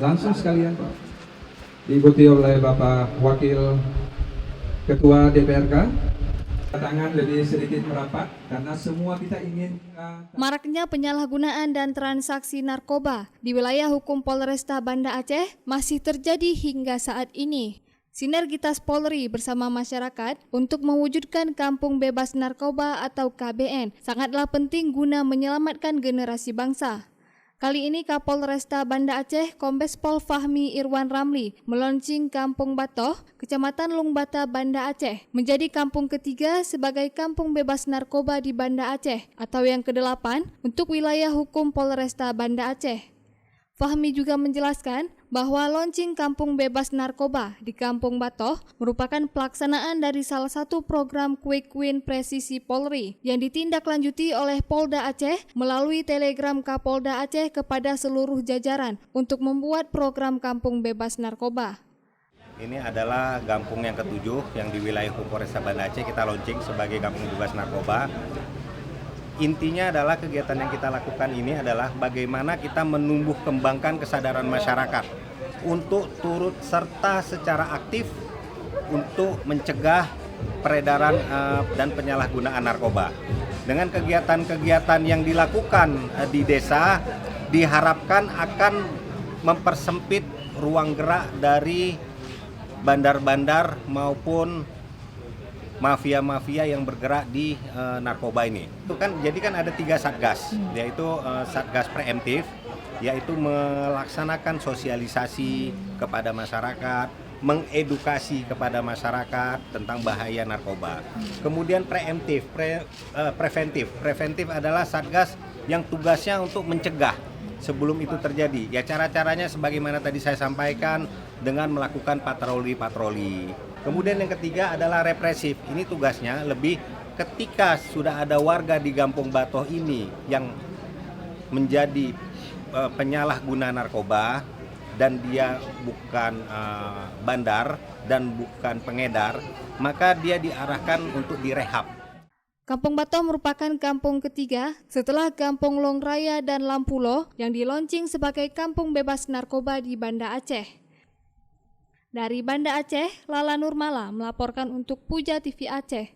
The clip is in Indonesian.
Langsung sekalian Pak, diikuti oleh Bapak Wakil Ketua DPRK. Tangan lebih sedikit merapat karena semua kita ingin Maraknya penyalahgunaan dan transaksi narkoba di wilayah hukum Polresta Banda Aceh masih terjadi hingga saat ini. Sinergitas Polri bersama masyarakat untuk mewujudkan Kampung Bebas Narkoba atau KBN sangatlah penting guna menyelamatkan generasi bangsa. Kali ini Kapolresta Banda Aceh Kombes Pol Fahmi Irwan Ramli meluncing Kampung Batoh, Kecamatan Lungbata, Banda Aceh, menjadi kampung ketiga sebagai kampung bebas narkoba di Banda Aceh atau yang ke-8 untuk wilayah hukum Polresta Banda Aceh. Fahmi juga menjelaskan bahwa launching Kampung Bebas Narkoba di Kampung Batoh merupakan pelaksanaan dari salah satu program Quick Win Presisi Polri yang ditindaklanjuti oleh Polda Aceh melalui telegram Kapolda Aceh kepada seluruh jajaran untuk membuat program Kampung Bebas Narkoba. Ini adalah kampung yang ke-7 yang di wilayah hukum Polresta Banda Aceh kita launching sebagai Kampung Bebas Narkoba. Intinya adalah kegiatan yang kita lakukan ini adalah bagaimana kita menumbuh kembangkan kesadaran masyarakat untuk turut serta secara aktif untuk mencegah peredaran dan penyalahgunaan narkoba. Dengan kegiatan-kegiatan yang dilakukan di desa diharapkan akan mempersempit ruang gerak dari bandar-bandar maupun mafia-mafia yang bergerak di narkoba ini. Itu kan jadi kan ada 3 satgas, yaitu satgas preemptif, yaitu melaksanakan sosialisasi kepada masyarakat, mengedukasi kepada masyarakat tentang bahaya narkoba. Kemudian preventif adalah satgas yang tugasnya untuk mencegah sebelum itu terjadi. Ya cara-caranya sebagaimana tadi saya sampaikan dengan melakukan patroli-patroli. Kemudian yang ketiga adalah represif. Ini tugasnya lebih ketika sudah ada warga di Kampung Batoh ini yang menjadi penyalahguna narkoba dan dia bukan bandar dan bukan pengedar, maka dia diarahkan untuk direhab. Kampung Batoh merupakan kampung ketiga setelah Kampung Long Raya dan Lampulo yang dilaunching sebagai kampung bebas narkoba di Banda Aceh. Dari Banda Aceh, Lala Nurmala melaporkan untuk Puja TV Aceh.